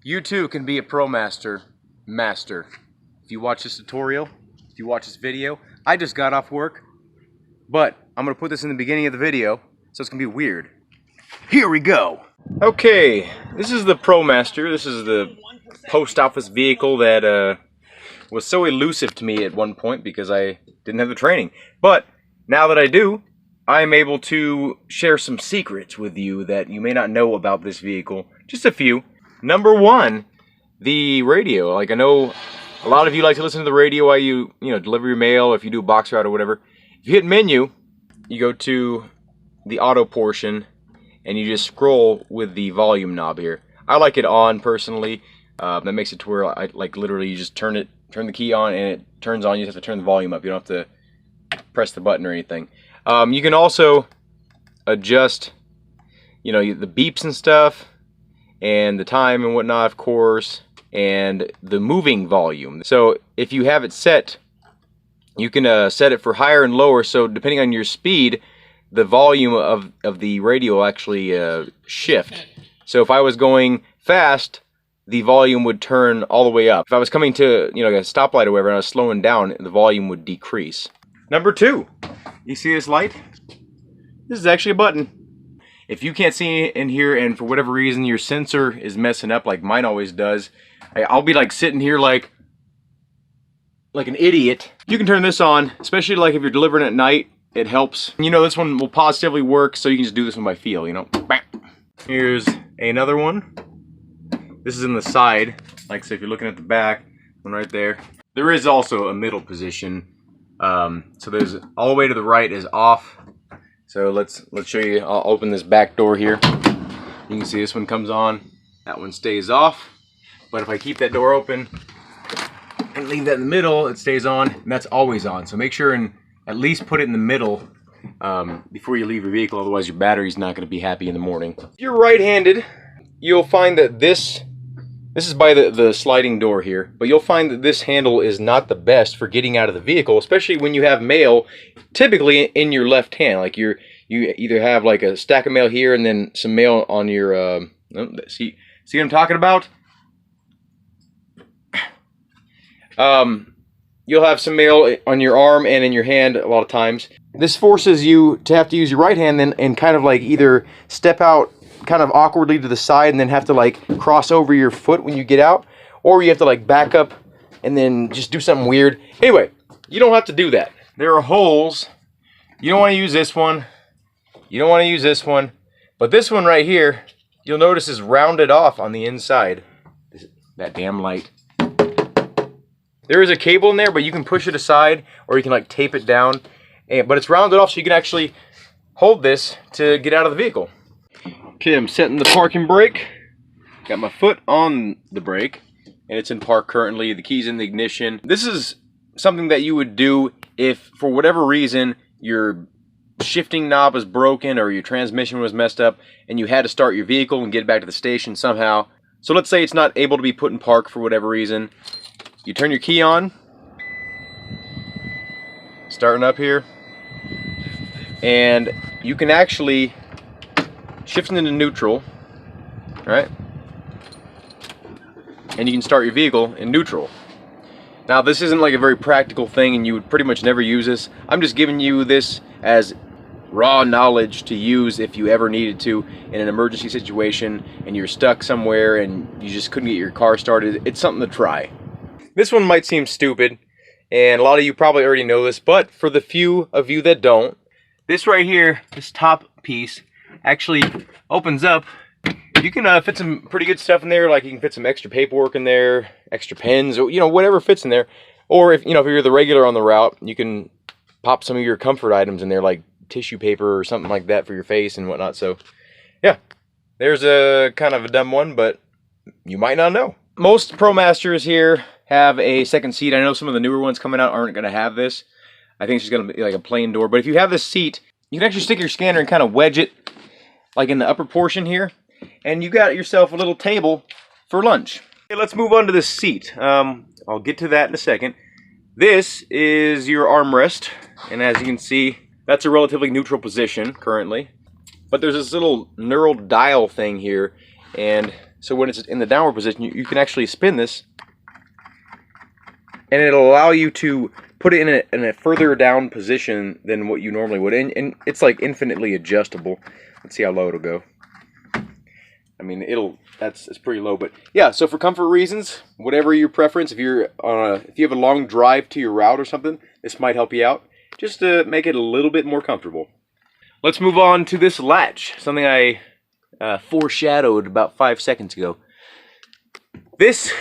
You too can be a Promaster master. If you watch this tutorial, if you watch this video, I just got off work, but I'm gonna put this in the beginning of the video, so it's gonna be weird. Here we go. Okay, this is the Promaster. This is the post office vehicle that was so elusive to me at one point because I didn't have the training. But now that I do, I'm able to share some secrets with you that you may not know about this vehicle. Just a few. Number one, the radio. Like, I know a lot of you like to listen to the radio while you deliver your mail, or if you do a box route or whatever. If you hit menu, you go to the auto portion and you just scroll with the volume knob here. I like it on personally. That makes it to where I literally you just turn the key on and it turns on. You just have to turn the volume up. You don't have to press the button or anything. You can also adjust, the beeps and stuff, and the time and whatnot, of course, and the moving volume. So if you have it set, you can set it for higher and lower. So depending on your speed, the volume of the radio will actually shift. So if I was going fast, the volume would turn all the way up. If I was coming to a stoplight or whatever and I was slowing down, the volume would decrease. Number two, you see this light? This is actually a button. If you can't see in here and for whatever reason your sensor is messing up like mine always does, I'll be like sitting here like an idiot. You can turn this on, especially like if you're delivering at night. It helps. This one will positively work, so you can just do this one by feel, Bang. Here's another one. This is in the side, like so if you're looking at the back, one right there. There is also a middle position. So there's all the way to the right is off. So let's show you. I'll open this back door here. You can see this one comes on, that one stays off. But if I keep that door open and leave that in the middle, it stays on, and that's always on. So make sure and at least put it in the middle before you leave your vehicle, otherwise your battery's not going to be happy in the morning. If you're right-handed, you'll find that this is by the sliding door here, but you'll find that this handle is not the best for getting out of the vehicle, especially when you have mail typically in your left hand. Like you either have like a stack of mail here and then some mail on your see what I'm talking about? You'll have some mail on your arm and in your hand a lot of times. This forces you to have to use your right hand then and kind of like either step out kind of awkwardly to the side and then have to like cross over your foot when you get out, or you have to like back up and then just do something weird. Anyway, you don't have to do that. There are holes. You don't want to use this one. You don't want to use this one. But this one right here, you'll notice is rounded off on the inside. That damn light. There is a cable in there, but you can push it aside or you can like tape it down. But it's rounded off so you can actually hold this to get out of the vehicle. Okay, I'm setting the parking brake. Got my foot on the brake and it's in park currently. The key's in the ignition. This is something that you would do if for whatever reason your shifting knob was broken or your transmission was messed up and you had to start your vehicle and get it back to the station somehow. So let's say it's not able to be put in park for whatever reason. You turn your key on, starting up here, and you can actually shift into neutral, right? And you can start your vehicle in neutral. Now this isn't like a very practical thing and you would pretty much never use this. I'm just giving you this as raw knowledge to use if you ever needed to in an emergency situation and you're stuck somewhere and you just couldn't get your car started. It's something to try. This one might seem stupid, and a lot of you probably already know this, but for the few of you that don't, this right here, this top piece, actually opens up. You can fit some pretty good stuff in there, like you can fit some extra paperwork in there, extra pens, or whatever fits in there. Or if you're the regular on the route, you can pop some of your comfort items in there, like tissue paper or something like that for your face and whatnot. So, yeah, there's a kind of a dumb one, but you might not know. Most Promasters here have a second seat. I know some of the newer ones coming out aren't going to have this. I think it's just going to be like a plain door. But if you have this seat, you can actually stick your scanner and kind of wedge it like in the upper portion here. And you got yourself a little table for lunch. Okay, let's move on to this seat. I'll get to that in a second. This is your armrest. And as you can see, that's a relatively neutral position currently. But there's this little knurled dial thing here. And So when it's in the downward position, you can actually spin this, and it'll allow you to put it in a further down position than what you normally would. And it's like infinitely adjustable. Let's see how low it'll go. I mean, it's pretty low, but yeah. So for comfort reasons, whatever your preference, if you have a long drive to your route or something, this might help you out. Just to make it a little bit more comfortable. Let's move on to this latch. Something I foreshadowed about 5 seconds ago. This,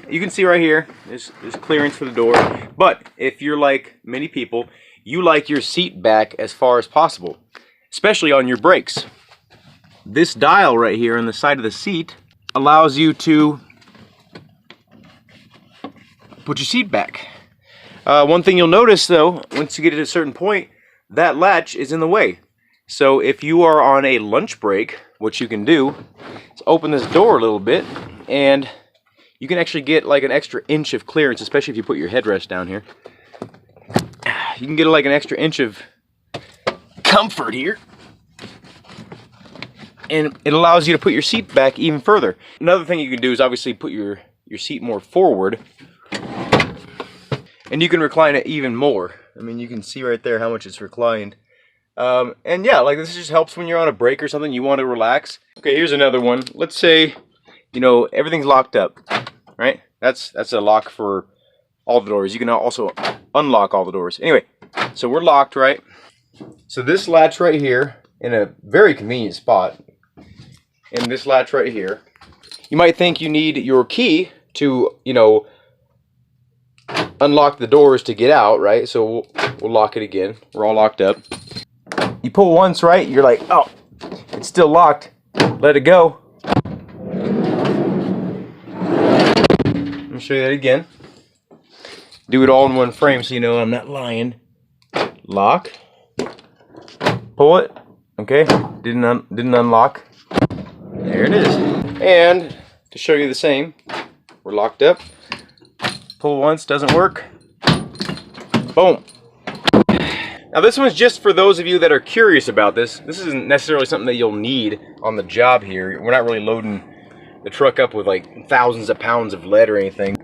you can see right here, there's clearance for the door. But if you're like many people, you like your seat back as far as possible, especially on your brakes. This dial right here on the side of the seat allows you to put your seat back. One thing you'll notice though, once you get to a certain point, that latch is in the way. So if you are on a lunch break, what you can do is open this door a little bit, and you can actually get like an extra inch of clearance, especially if you put your headrest down here. You can get like an extra inch of comfort here. And it allows you to put your seat back even further. Another thing you can do is obviously put your seat more forward. And you can recline it even more. I mean, you can see right there how much it's reclined. And yeah, like this just helps when you're on a break or something, you want to relax. Okay, here's another one. Let's say, you know, everything's locked up, right? That's a lock for all the doors. You can also unlock all the doors. Anyway, so we're locked, right? So this latch right here, in a very convenient spot, in this latch right here, you might think you need your key to, you know, unlock the doors to get out, right? So we'll lock it again. We're all locked up. You pull once, right? You're like, oh, it's still locked. Let it go. Let me show you that again. Do it all in one frame so you know I'm not lying. Lock. Pull it. Okay. Didn't unlock. There it is. And to show you the same, we're locked up. Pull once, doesn't work. Boom. Now this one's just for those of you that are curious about this. This isn't necessarily something that you'll need on the job here. We're not really loading the truck up with like thousands of pounds of lead or anything.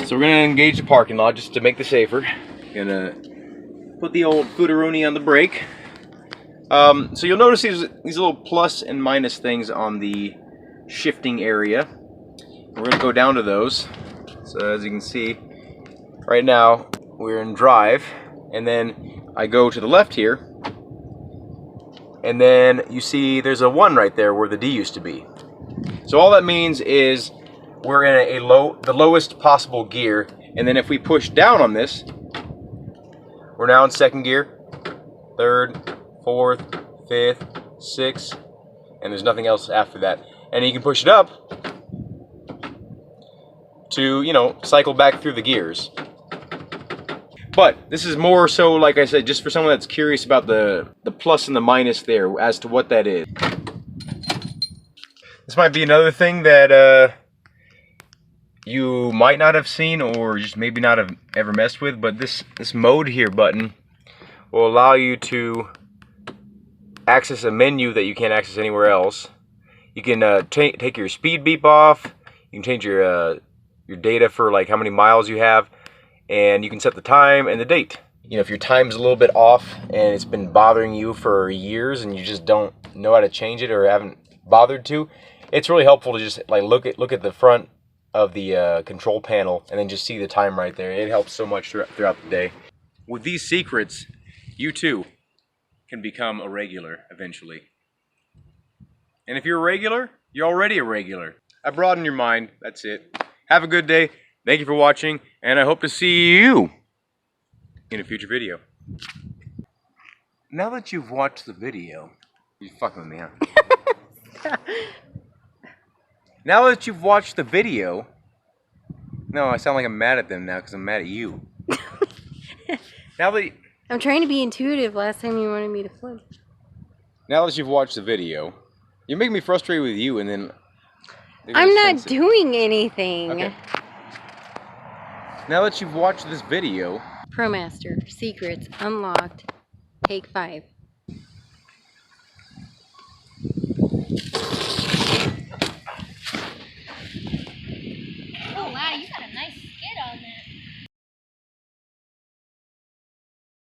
So we're gonna engage the parking lot just to make this safer. Gonna put the old fooderoonie on the brake. So you'll notice these little plus and minus things on the shifting area. We're gonna go down to those. So as you can see, right now we're in drive, and then I go to the left here, and then you see there's a 1 right there where the D used to be. So all that means is we're in the lowest possible gear, and then if we push down on this, we're now in 2nd gear, 3rd, 4th, 5th, 6th, and there's nothing else after that. And you can push it up to, you know, cycle back through the gears. But this is more so, like I said, just for someone that's curious about the plus and the minus there as to what that is. This might be another thing that you might not have seen or just maybe not have ever messed with, but this mode here button will allow you to access a menu that you can't access anywhere else. You can take your speed beep off. You can change your data for like how many miles you have, and you can set the time and the date. You know, if your time's a little bit off and it's been bothering you for years and you just don't know how to change it or haven't bothered to, it's really helpful to just like look at the front of the control panel and then just see the time right there. It helps so much throughout the day. With these secrets, you too can become a regular eventually. And if you're a regular, you're already a regular. I broadened your mind. That's it. Have a good day. Thank you for watching, and I hope to see you in a future video. Now that you've watched the video, you're fucking with me, huh? Now that you've watched the video, no, I sound like I'm mad at them now because I'm mad at you. Now that I'm trying to be intuitive. Last time you wanted me to flip. Now that you've watched the video, you're making me frustrated with you, and then I'm not doing anything. Okay. Now that you've watched this video, Promaster, secrets, unlocked, take 5. you got a nice